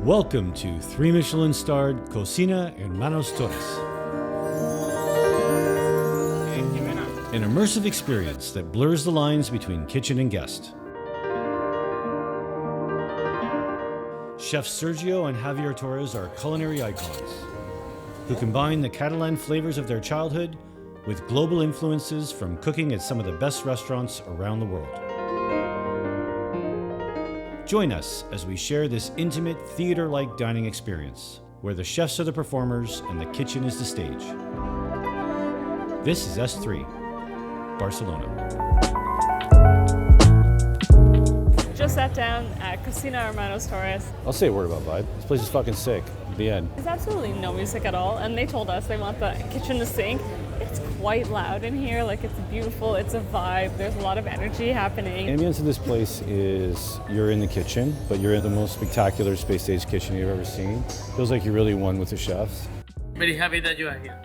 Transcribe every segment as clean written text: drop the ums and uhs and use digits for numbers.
Welcome to 3 Michelin-starred Cocina Hermanos Torres. An immersive experience that blurs the lines between kitchen and guest. Chefs Sergio and Javier Torres are culinary icons who combine the Catalan flavors of their childhood with global influences from cooking at some of the best restaurants around the world. Join us as we share this intimate theater-like dining experience where the chefs are the performers and the kitchen is the stage. This is S3, Barcelona. Just sat down at Cocina Hermanos Torres. I'll say a word about vibe. This place is fucking sick. The end. There's absolutely no music at all, and they told us they want the kitchen to sing. It's quite loud in here, like it's beautiful, it's a vibe, there's a lot of energy happening. The ambience of this place is you're in the kitchen, but you're in the most spectacular space stage kitchen you've ever seen. Feels like you're really one with the chefs. Very happy that you are here.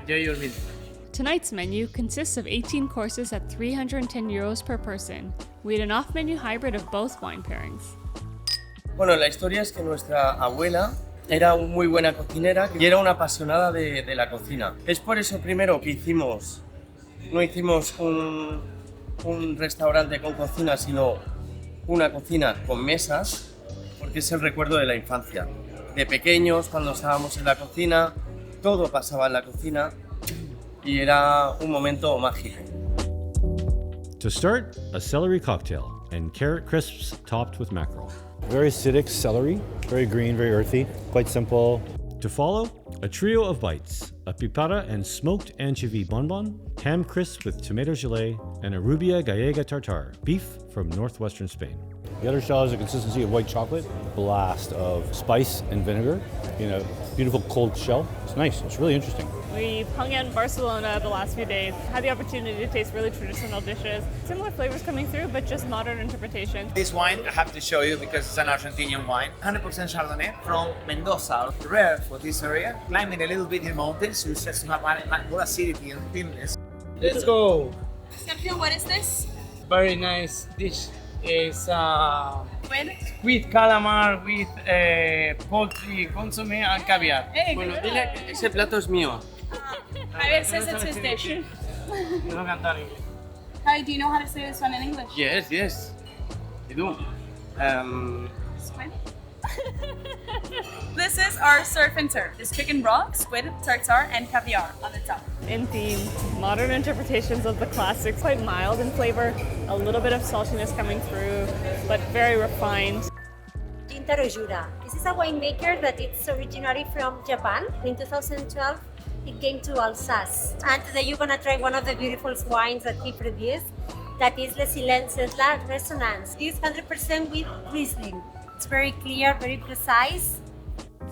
Enjoy your meal. Tonight's menu consists of 18 courses at 310 euros per person. We had an off-menu hybrid of both wine pairings. Bueno, la historia es que nuestra abuela era muy buena cocinera y era una apasionada de la cocina. Es por eso primero que no hicimos un restaurante con cocina, sino una cocina con mesas, porque es el recuerdo de la infancia. De pequeños, cuando estábamos en la cocina, todo pasaba en la cocina y era un momento mágico. To start, a celery cocktail and carrot crisps topped with mackerel. Very acidic celery, very green, very earthy, quite simple. To follow, a trio of bites, a pipara and smoked anchovy bonbon, ham crisp with tomato gelée, and a rubia gallega tartare, beef from northwestern Spain. The other shell has a consistency of white chocolate, blast of spice and vinegar in a beautiful cold shell. It's nice, it's really interesting. We've hung out in Barcelona the last few days, had the opportunity to taste really traditional dishes, similar flavors coming through, but just modern interpretations. This wine I have to show you because it's an Argentinian wine. 100% Chardonnay from Mendoza. Rare for this area. Climbing a little bit in mountains, so it's just to have more acidity and thinness. Let's go! Sergio, what is this? Very nice dish. It's Squid? squid calamar with poultry, consomme and caviar. Hey, Bueno, good. dile que ese plato es mío. Javier says it's his dish. No cantar en inglés. Javi, do you know how to say this one in English? Yes. You do. Squid? This is our surf and turf. There's chicken broth, squid, tartare, and caviar on the top. In theme, modern interpretations of the classics, quite mild in flavor, a little bit of saltiness coming through, but very refined. Gintaro Jura. This is a winemaker that it's originally from Japan. In 2012, it came to Alsace. And today you're gonna try one of the beautiful wines that he produced. That is Le Silences, La Resonance. It's 100% with Riesling. It's very clear, very precise.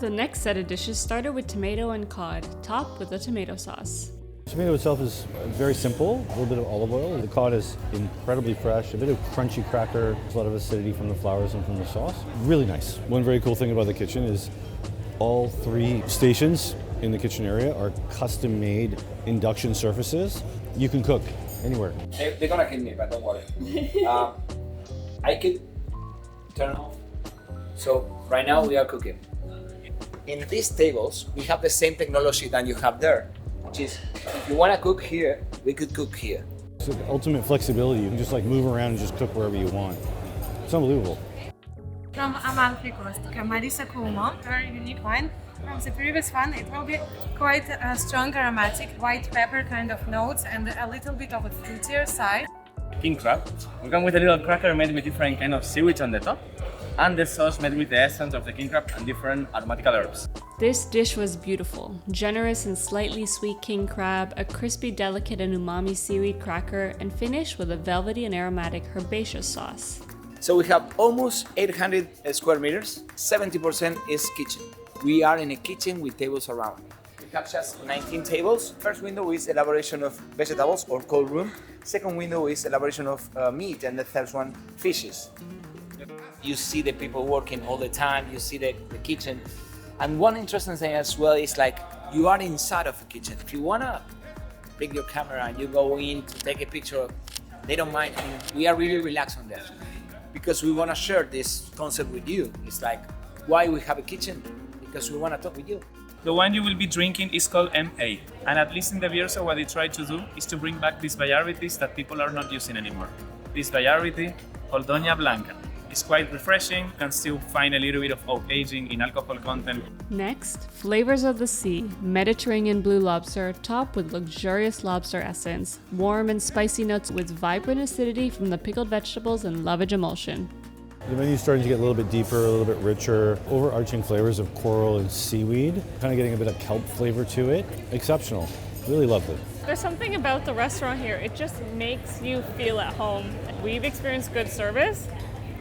The next set of dishes started with tomato and cod, topped with a tomato sauce. The tomato itself is very simple, a little bit of olive oil. The cod is incredibly fresh, a bit of crunchy cracker, a lot of acidity from the flowers and from the sauce. Really nice. One very cool thing about the kitchen is all 3 stations in the kitchen area are custom-made induction surfaces. You can cook anywhere. They're gonna kill me, but don't worry. I could turn off. So right now we are cooking. In these tables, we have the same technology that you have there, which is if you want to cook here, we could cook here. It's the ultimate flexibility. You can just like move around and just cook wherever you want. It's unbelievable. From Amalfi Coast, Marisa Cuomo, very unique wine. From the previous one, it will be quite a strong aromatic white pepper kind of notes and a little bit of a fruitier side. King crab. We come with a little cracker made with different kind of seaweed on the top, and the sauce made with the essence of the king crab and different aromatical herbs. This dish was beautiful. Generous and slightly sweet king crab, a crispy, delicate and umami seaweed cracker, and finished with a velvety and aromatic herbaceous sauce. So we have almost 800 square meters. 70% is kitchen. We are in a kitchen with tables around. We have just 19 tables. First window is elaboration of vegetables or cold room. Second window is elaboration of meat, and the third one, fishes. You see the people working all the time, you see the kitchen. And one interesting thing as well is like you are inside of a kitchen. If you wanna bring your camera and you go in to take a picture, they don't mind. I mean, we are really relaxed on that because we wanna share this concept with you. It's like Why we have a kitchen? Because we want to talk with you. The wine you will be drinking is called M8, and at least in the Bierzo what they try to do is to bring back these varieties that people are not using anymore. This variety, called Doña Blanca, is quite refreshing, can still find a little bit of oak aging in alcohol content. Next, flavors of the sea, Mediterranean blue lobster topped with luxurious lobster essence, warm and spicy notes with vibrant acidity from the pickled vegetables and lovage emulsion. The menu's starting to get a little bit deeper, a little bit richer, overarching flavors of coral and seaweed, kind of getting a bit of kelp flavor to it. Exceptional. Really loved it. There's something about the restaurant here, it just makes you feel at home. We've experienced good service.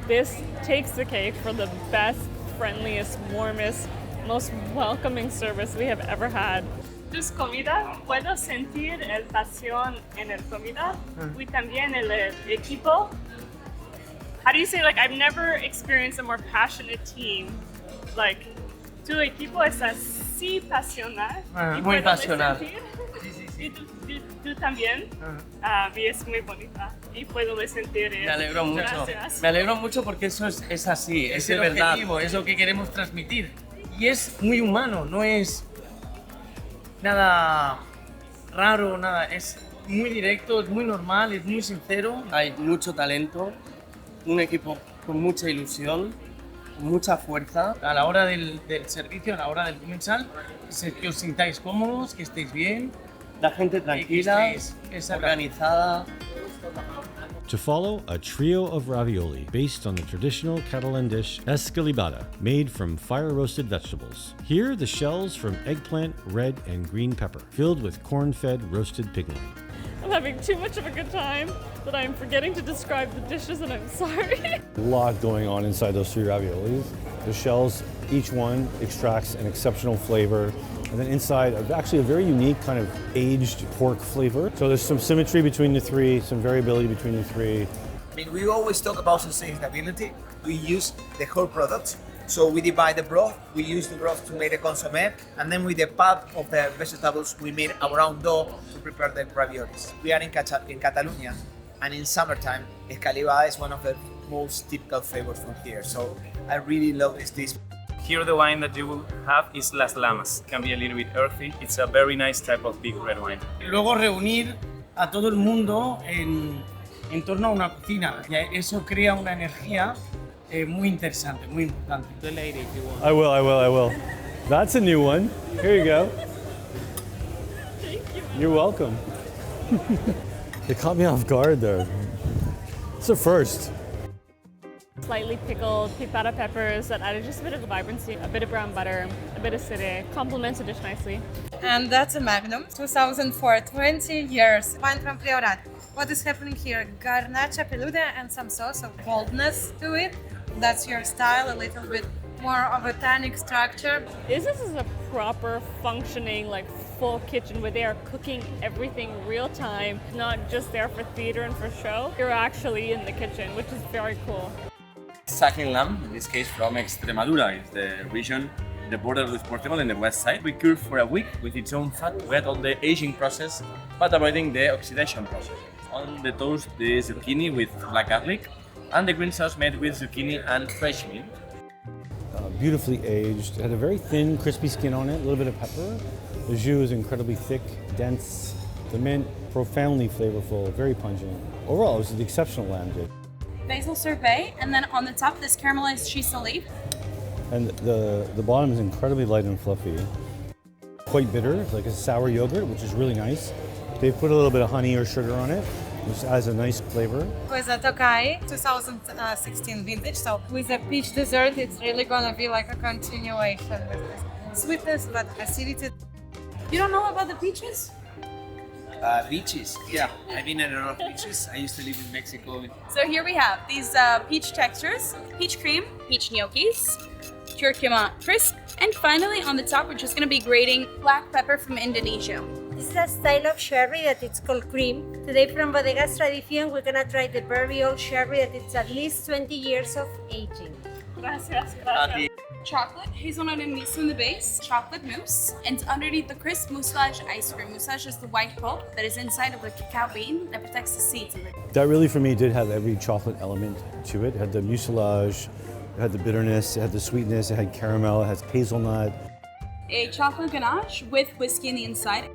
This takes the cake for the best, friendliest, warmest, most welcoming service we have ever had. Tus comida, puedo sentir el pasión en el comida y también el equipo. How do you say, like, I've never experienced a more passionate team. Like, tu equipo es así pasional. Y muy puedo pasional. sentir. Y tú también. Y es muy bonita. Y puedo sentir. Me alegro mucho. Gracias. Me alegro mucho porque eso es así, es de verdad. Objetivo, es lo que queremos transmitir. Y es muy humano, no es nada raro, nada. Es muy directo, es muy normal, es muy sincero. Hay mucho talento, un equipo con mucha ilusión, con mucha fuerza. A la hora del servicio, a la hora del comensal, que os sintáis cómodos, que estéis bien, la gente tranquila, es organizada. To follow, a trio of ravioli based on the traditional Catalan dish escalivada, made from fire-roasted vegetables. Here, the shells from eggplant, red and green pepper, filled with corn-fed roasted pig loin. I'm having too much of a good time that I'm forgetting to describe the dishes, and I'm sorry. A lot going on inside those three raviolis. The shells, each one extracts an exceptional flavor. And then inside, actually a very unique kind of aged pork flavor. So there's some symmetry between the three, some variability between the three. I mean, we always talk about sustainability. We use the whole product. So we divide the broth, we use the broth to make the consommé, and then with the pulp of the vegetables, we made our own dough to prepare the raviolis. We are in Catalonia, and in summertime, escalivada is one of the most typical flavors from here. So I really love this dish. Here the wine that you will have is Las Lamas. It can be a little bit earthy. It's a very nice type of big red wine. Y luego reunir a todo el mundo en torno a una cocina. Y eso crea una energía muy interesante, muy importante. I will. That's a new one. Here you go. Thank you. You're welcome. It caught me off guard there. It's a first. Slightly pickled pipara peppers that added just a bit of vibrancy, a bit of brown butter, a bit of acidity. Complements the dish nicely. And that's a Magnum, 2004, 20 years. Wine from Priorat. What is happening here? Garnacha peluda and some sauce of boldness to it. That's your style, a little bit more of a tannic structure. This is a proper functioning, like, full kitchen where they are cooking everything real time, not just there for theater and for show. You're actually in the kitchen, which is very cool. Suckling lamb, in this case from Extremadura, is the region, the border with Portugal in the west side. We cured for a week with its own fat. We had all the aging process, but avoiding the oxidation process. On the toast, the zucchini with black garlic, and the green sauce made with zucchini and fresh mint. Beautifully aged. It had a very thin, crispy skin on it, a little bit of pepper. The jus is incredibly thick, dense. The mint, profoundly flavorful, very pungent. Overall, it was an exceptional lamb dish. Basil sorbet, and then on the top, this caramelized cheese salade. And the bottom is incredibly light and fluffy. Quite bitter, like a sour yogurt, which is really nice. They've put a little bit of honey or sugar on it, which adds a nice flavor. With a Tokai 2016 vintage, so with a peach dessert, it's really gonna be like a continuation with this sweetness but acidity. You don't know about the peaches? Beaches, yeah. I've been at a lot of beaches. I used to live in Mexico. So here we have these peach textures, peach cream, peach gnocchis, curcuma crisp, and finally on the top we're just going to be grating black pepper from Indonesia. This is a style of sherry that it's called cream. Today from Bodegas Tradición, we're gonna try the very old sherry that it's at least 20 years of aging. Gracias. Chocolate, hazelnut and miso in the base, chocolate mousse, and underneath the crisp mucilage ice cream. Mucilage is the white pulp that is inside of the cacao bean that protects the seeds. That really, for me, did have every chocolate element to it. It had the mucilage, It had the bitterness, it had the sweetness, it had caramel, it has hazelnut. A chocolate ganache with whiskey in the inside.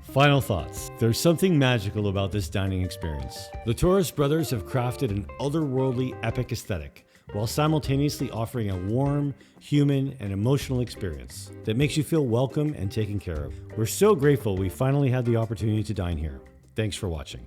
Final thoughts. There's something magical about this dining experience. The Torres brothers have crafted an otherworldly, epic aesthetic, while simultaneously offering a warm, human, and emotional experience that makes you feel welcome and taken care of. We're so grateful we finally had the opportunity to dine here. Thanks for watching.